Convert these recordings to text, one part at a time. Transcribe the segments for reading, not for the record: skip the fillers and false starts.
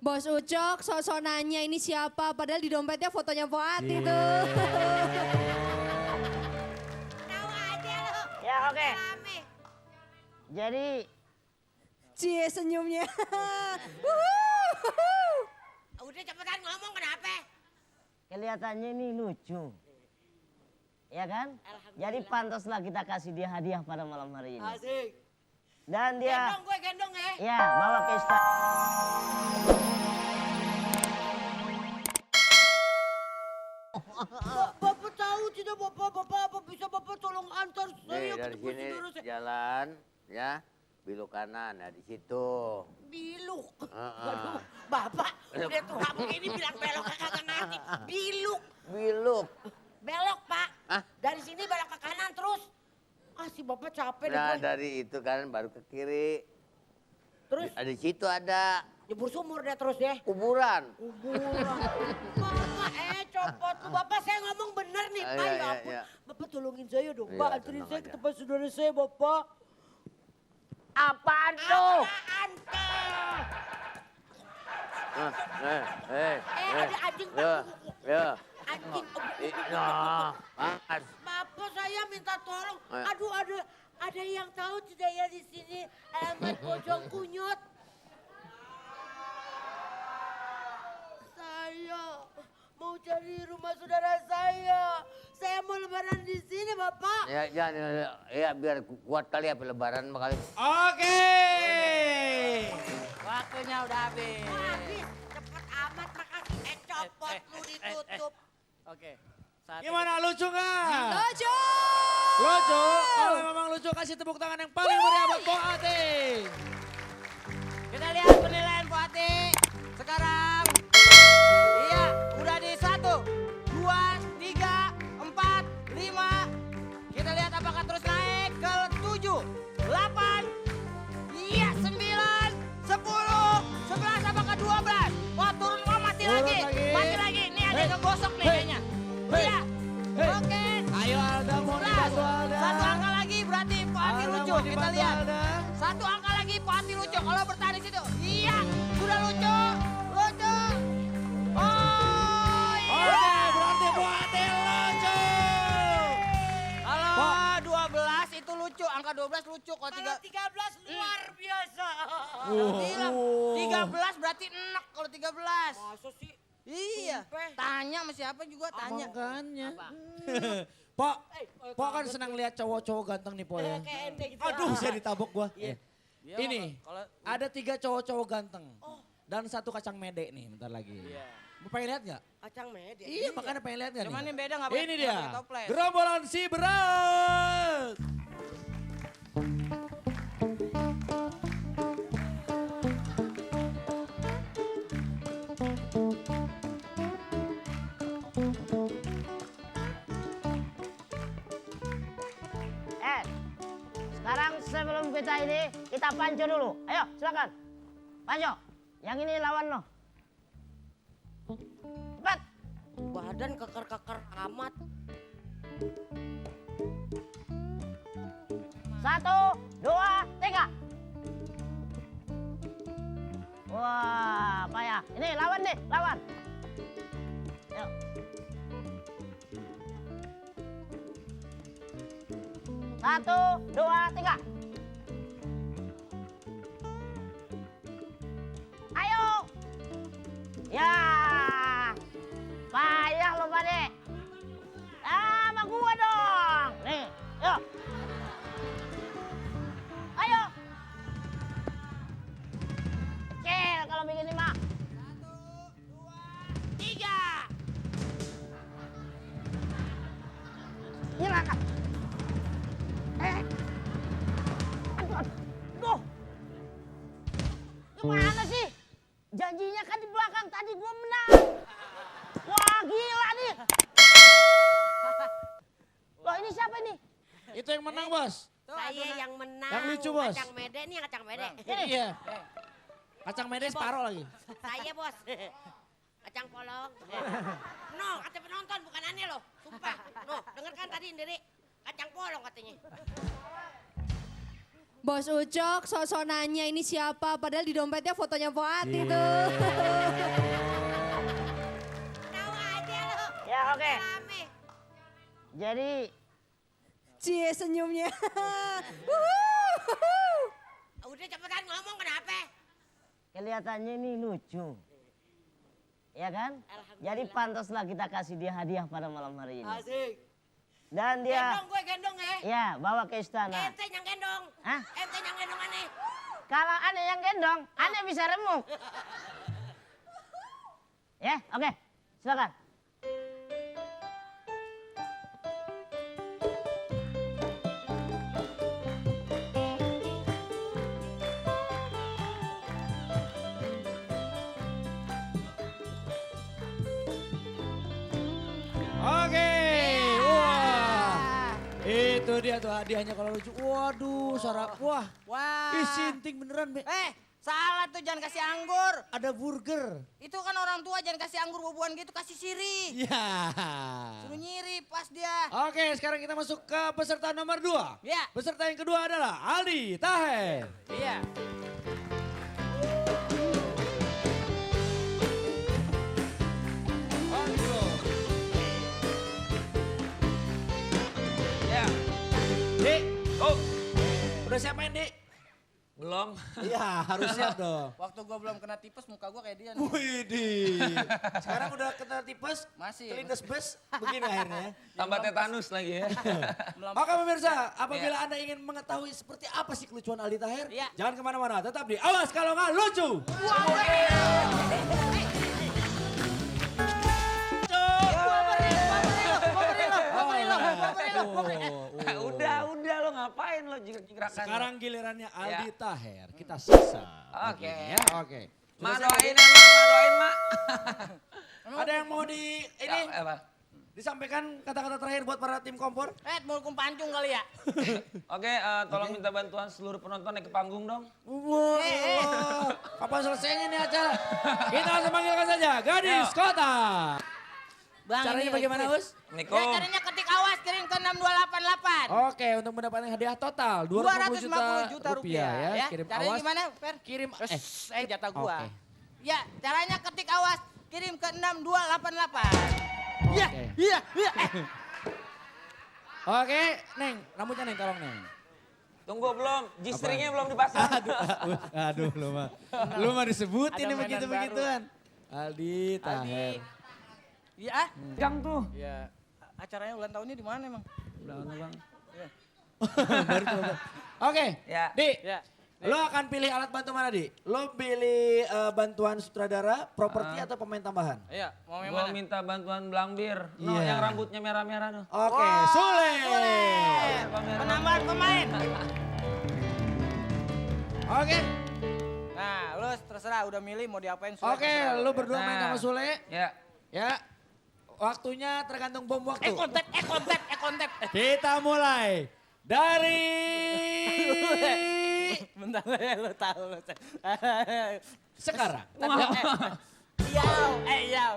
Bos Ucok sok-sok nanya ini siapa, padahal di dompetnya fotonya Fuati tuh. Tahu aja lo. Ya oke. Rame. Jadi Cie senyumnya. Udah cepetan ngomong kenapa? kelihatannya ini lucu. Ya kan? Jadi pantaslah kita kasih dia hadiah pada malam hari ini. Asik. Dan dia Gendong ya. ya bawa ke istana. Bapak tahu tidak bapak bisa bapak tolong antar saya Nih dari ketemu sini saudara saya. jalan ya, belok kanan, nah di situ. Biluk. Heeh. Waduh, bapak udah tua begini bilang belok kagak ngerti. Biluk. Biluk. Belok pak. Hah? Dari sini belok ke kanan terus. Ah si bapak capek deh Nah gue. dari itu kan baru ke kiri. Terus Di situ ada nyebur sumur deh terus deh. kuburan. Kuburan. Bapak copot tuh. Bapak saya ngomong bener nih Ah, pak iya, ya iya, ampun. iya. Bapak tolongin saya dong Iya, pak. Anterin tenang saya ke aja. tempat saudara saya bapak. Apaan tuh? Apaan tuh? Ada anjing, Ya, ya. Anjing. Nah, pas. Bapak saya minta tolong. Ayo. Aduh ada yang tahu tidak ya di sini alamat pojok kunyut. Saya mau cari rumah saudara saya. Saya mau lebaran di sini, Bapak. Ya, ya biar kuat kali apa lebaran kali. Oke. Waktunya udah habis. Habis, cepet amat makasih. Copot lu ditutup. Oke. Gimana lucu nggak? Lucu. Lucu. Kalau memang lucu kasih tepuk tangan yang paling meriah buat Fuati. Kita lihat penilaian Fuati. Sekarang. Iya, udah di 1, 2, 3, 4, 5. Kita lihat apakah terus naik ke 7, 8. Iya, 9, 10, 11, apakah 12. Wah, turun, wah mati Turun lagi. lagi. Mati lagi. Ini ada yang ngegosok nih Hei. kayaknya. Hei. Iya. Hei. Oke. Ayo Alda mau 11. dibantu Alda. Satu angka lagi berarti Fuati Alda lucu. mau Kita dibantu lihat. Alda. Satu angka lagi Fuati lucu. Kalau bertahan di situ. Iya, sudah lucu. Lucu. Oh, iya. Oke, berarti Fuati lucu. Kalau Pak. 12 itu lucu. Angka 12 lucu. Kalau Kalau 13 luar biasa. Bilang 13 berarti enak kalau 13. Masa sih? Iya. Sumpah. Tanya sama siapa juga tanya. Makanya. Apa? Pak, Pak kan senang lihat cowok-cowok ganteng nih Po ya. Kayak ente gitu. Aduh, saya ditabok gua. Iya, Ini, kalau ada 3 cowok-cowok ganteng. Dan 1 kacang mede nih, bentar lagi. Mau pengen lihat nggak? Kacang mede. Iya, makanya pengen lihat nggak nih? cuman ini beda nggak Ini dia, toples. gerombolan si berat. Sekarang sebelum kita ini, kita panco dulu. Ayo, silakan. Panco. Yang ini lawan lo. Cepat. Badan keker-keker amat. 1, 2, 3. Wah, payah. Ini lawan nih, lawan. Ayo. Satu, dua, tiga. Ayo. Ya. Payah lo Pade. Sama gua dong. Nih, yuk. Ayo. Kecil kalau begini mah. 1, 2, 3. Nyerahkan. Aduh. Gimana sih? Janjinya kan di belakang, tadi gua menang. Wah gila nih. Loh ini siapa nih? Itu yang menang, Bos. Saya yang menang. Yang lucu, Bos. Kacang mede nih, kacang mede. Iya. Kacang mede separuh lagi. Saya bos. Kacang polong. No, kata penonton bukan aneh loh. Sumpah. No, dengarkan tadi sendiri. Kacang polong katanya. Bos Ucok sok-sok nanya ini siapa, padahal di dompetnya fotonya Fuati tuh. Oke. Jadi Cie senyumnya. Udah cepetan ngomong kenapa? kelihatannya ini lucu. Ya kan? Jadi pantaslah kita kasih dia hadiah pada malam hari ini. Asik. Dan dia Gendong gue gendong ya. ya bawa ke istana. Ente yang gendong. Hah? Ente yang gendong aneh. Kalau aneh yang gendong, aneh bisa remuk. Ya, oke. Silakan. Oke, wah. Itu dia tuh hadiahnya kalau lucu. Waduh, sarap. Wah, Wah. ih sinting beneran, Be. Salah tuh jangan kasih anggur. Ada burger. Itu kan orang tua jangan kasih anggur buah-buahan gitu, kasih siri. Ya. Suruh nyiri pas dia. Oke, sekarang kita masuk ke peserta nomor 2. Ya. Peserta yang kedua adalah Aldi Taher. Iya. Ya. Dik, udah siap main, Dik? Belum. Iya, harus siap dong. Waktu gua belum kena tipes muka gua kayak dia nih. Widih. Sekarang udah kena tipes, Masih. kelindes bes, begini akhirnya. Tambah tetanus lagi ya. Oke pemirsa, apabila Anda ingin mengetahui seperti apa sih kelucuan Aldi Taher, Iya. jangan kemana-mana, tetap di Awas Kalau Nggak Lucu. Udah lo ngapain lo gerakan. Sekarang gilirannya Aldi Ya. Taher, kita siksa. Oke. Begini ya, oke. Ma Sudah siap, doain Aldi? ma, doain ma. Ada yang mau di ini Ya, apa? disampaikan kata-kata terakhir buat para tim kompor? Mau hukum pancung kali ya? Oke, tolong minta bantuan seluruh penonton naik ke panggung dong. Wow. Kapan selesainya nih acara? Kita langsung panggilkan saja Gadis Kota. Bang, Caranya ini bagaimana, quiz. Us? Assalamualaikum. Ya, caranya ketik awas kirim ke 6288. Oke, untuk mendapatkan hadiah total 250 juta rupiah ya. Kirim Caranya awas. gimana, Fer? Kirim Jatah gua. Oke. Ya, caranya ketik awas kirim ke 6288. Iya, Oke. iya, iya. Oke, Neng, rambutnya Neng tolong Neng. Tunggu belum, G-stringnya belum dipasang. Aduh, lu mah disebutin Ada nih mainan begitu-begituan. Aldi Taher. Iya. Gang tuh. Ya, acaranya ulang tahunnya di mana emang? Udah bang. Baru coba. Oke, Ya. Di. Ya. Lo akan pilih alat bantu mana, Di? Lo pilih bantuan sutradara, properti atau pemain tambahan? Iya, mau yang Gua mana? minta bantuan Blambir. No, Iya. yang rambutnya merah-merah tuh. Oke, Sule. Penambahan pemain. Oke, Nah, lu terserah udah milih mau diapain. oke, terserah lo berdua main Nah. sama Sule. Ya. Ya, waktunya tergantung bom waktu. Kontep. Kita mulai dari... Bentar ya, lu tahu lu. Sekarang. Yau.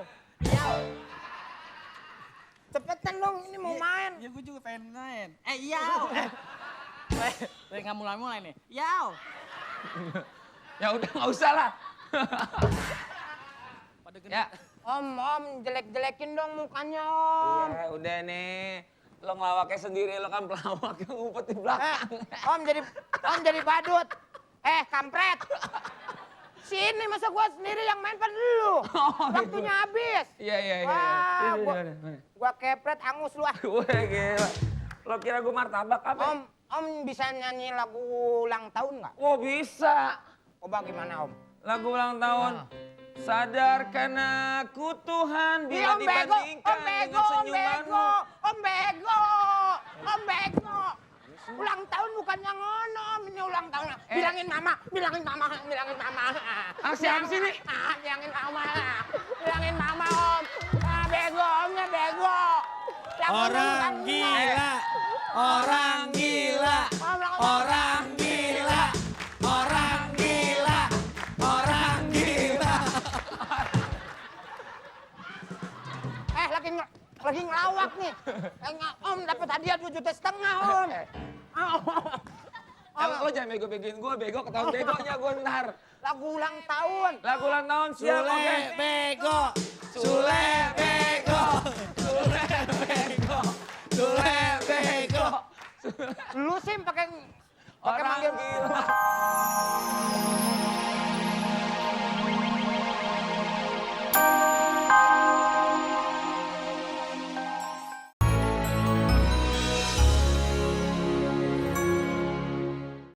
Cepetan dong, ini mau main. Ya gue juga pengen main. Yau. Nggak mulai nih. Yau. Ya udah nggak usah lah. Pada gede. Ya. Om, jelek-jelekin dong mukanya Om. Iya, udah nih. Lo ngelawaknya sendiri, lo kan pelawak yang ngumpet di belakang. Om jadi badut. Kampret. Sini masa gua sendiri yang main pan lu. Waktunya habis. Iya. Wah, Iya. gua kepret angus lu ah. Wah, gila. Lo kira gue martabak apa? Om bisa nyanyi lagu ulang tahun nggak? Oh bisa. Coba gimana Om? Lagu ulang tahun. Sadarkan aku Tuhan bila dibandingkan dengan senyumanmu. Om bego. Ulang tahun bukannya ngono, Om. Ini ulang tahun. Bilangin mama. Siapa sih nih? Bilangin mama, Om. Bego, Omnya bego. Orang gila. Lagi ngelawak nih. Om dapat hadiah 2,5 juta, Om. Lo jangan bego-begoin gue, bego ketahuan begonya gue ntar. Lagu ulang tahun. Lagu ulang tahun siap, Sule oke. bego. Sule bego. Sule Pakai Orang manggil. gila.